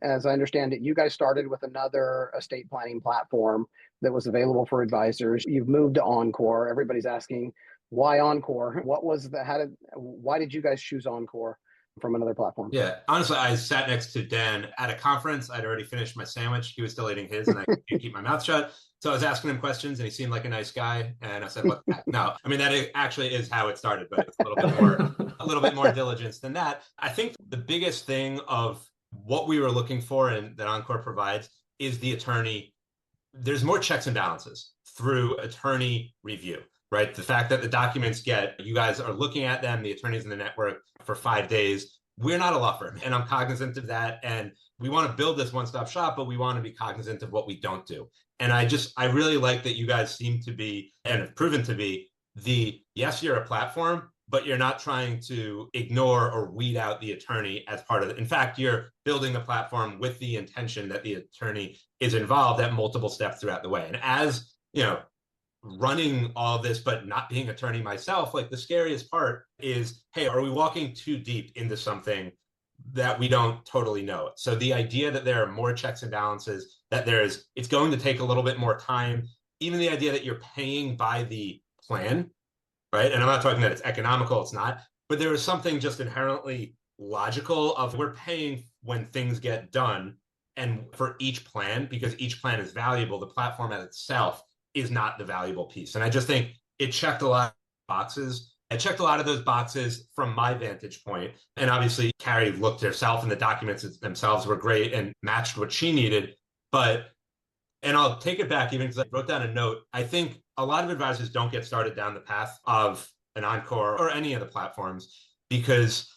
As I understand it, you guys started with another estate planning platform that was available for advisors. You've moved to Encore. Everybody's asking, why Encore? Why did you guys choose Encore from another platform? Yeah, honestly, I sat next to Dan at a conference. I'd already finished my sandwich. He was still eating his, and I couldn't keep my mouth shut. So I was asking him questions, and he seemed like a nice guy. And I said, "What? No, I mean that actually is how it started, but it's a little bit more diligence than that." I think the biggest thing of what we were looking for and that Encore provides is the attorney. There's more checks and balances through attorney review, right? The fact that the documents you guys are looking at them, the attorneys in the network for 5 days. We're not a law firm, and I'm cognizant of that. And we want to build this one-stop shop, but we want to be cognizant of what we don't do. And I really like that you guys seem to be, and have proven to be, yes, you're a platform, but you're not trying to ignore or weed out the attorney as part of it. In fact, you're building the platform with the intention that the attorney is involved at multiple steps throughout the way. And as you know, running all of this, but not being attorney myself, like the scariest part is, hey, are we walking too deep into something that we don't totally know? So the idea that there are more checks and balances, it's going to take a little bit more time, even the idea that you're paying by the plan, right? And I'm not talking that it's economical, it's not, but there is something just inherently logical of we're paying when things get done. And for each plan, because each plan is valuable, the platform as itself is not the valuable piece. And I just think it checked a lot of boxes. It checked a lot of those boxes from my vantage point. And obviously, Carrie looked herself, and the documents themselves were great and matched what she needed. And I'll take it back even because I wrote down a note. I think a lot of advisors don't get started down the path of an Encore or any of the platforms because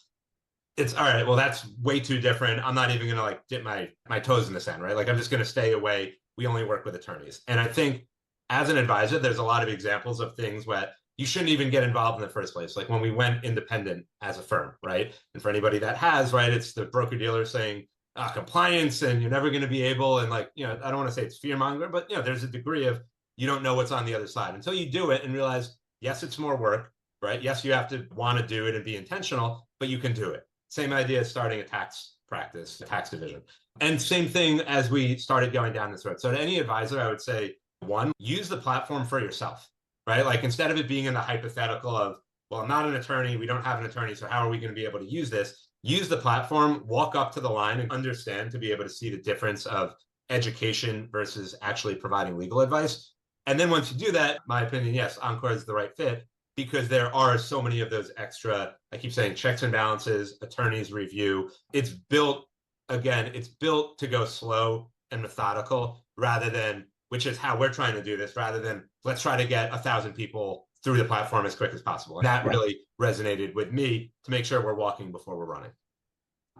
it's all right. Well, that's way too different. I'm not even going to like dip my toes in the sand, right? Like I'm just going to stay away. We only work with attorneys. And I think as an advisor, there's a lot of examples of things where you shouldn't even get involved in the first place. Like when we went independent as a firm, right? And for anybody that has, right, it's the broker dealer saying compliance and you're never going to be able. And like, I don't want to say it's fear mongering, but there's a degree of you don't know what's on the other side until you do it and realize, yes, it's more work, right? Yes, you have to want to do it and be intentional, but you can do it. Same idea as starting a tax practice, a tax division. And same thing as we started going down this road. So to any advisor, I would say, one, use the platform for yourself, right? Like instead of it being in the hypothetical of, well, I'm not an attorney, we don't have an attorney, so how are we going to be able to use this? Use the platform, walk up to the line and understand to be able to see the difference of education versus actually providing legal advice. And then once you do that, my opinion, yes, Encore is the right fit because there are so many of those extra, I keep saying checks and balances, attorneys review. It's built to go slow and methodical rather than, which is how we're trying to do this, rather than let's try to get 1,000 people through the platform as quick as possible. And that really resonated with me to make sure we're walking before we're running.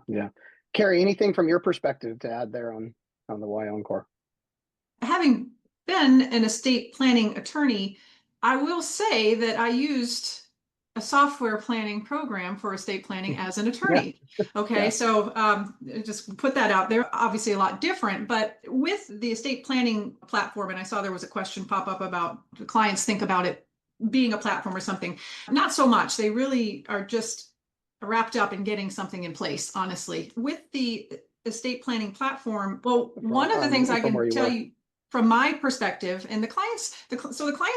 Yeah. Carrie, anything from your perspective to add there on the why Encore? Having been an estate planning attorney, I will say that I used a software planning program for estate planning as an attorney. Yeah. Okay, yeah. So just put that out there. Obviously a lot different, but with the estate planning platform, and I saw there was a question pop up about do clients think about it being a platform or something. Not so much. They really are just wrapped up in getting something in place, honestly. With the estate planning platform, well, one of the things I can tell you from my perspective, and the clients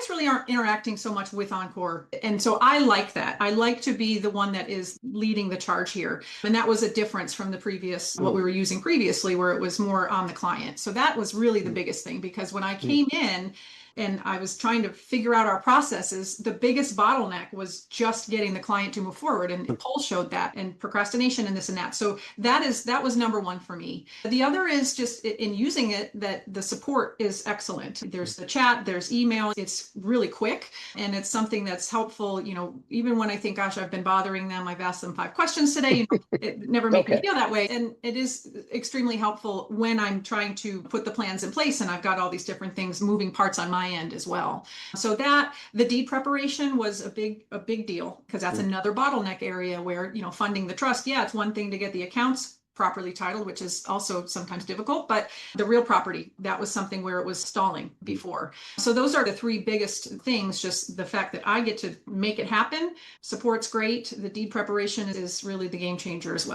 really aren't interacting so much with Encore. And so I like that. I like to be the one that is leading the charge here. And that was a difference from the previous, what we were using previously, where it was more on the client. So that was really the biggest thing, because when I came in and I was trying to figure out our processes, the biggest bottleneck was just getting the client to move forward. And the poll showed that, and procrastination and this and that. So that was number one for me. The other is just in using it, that the support is excellent. There's the chat, there's email. It's really quick, and it's something that's helpful. Even when I think, gosh, I've been bothering them, I've asked them 5 questions today, it never made me feel that way. And it is extremely helpful when I'm trying to put the plans in place and I've got all these different things, moving parts on my end as well. So that the deed preparation was a big deal, because that's another bottleneck area where, funding the trust. Yeah, it's one thing to get the accounts properly titled, which is also sometimes difficult, but the real property, that was something where it was stalling before. So those are the 3 biggest things, just the fact that I get to make it happen. Support's great. The deed preparation is really the game changer as well.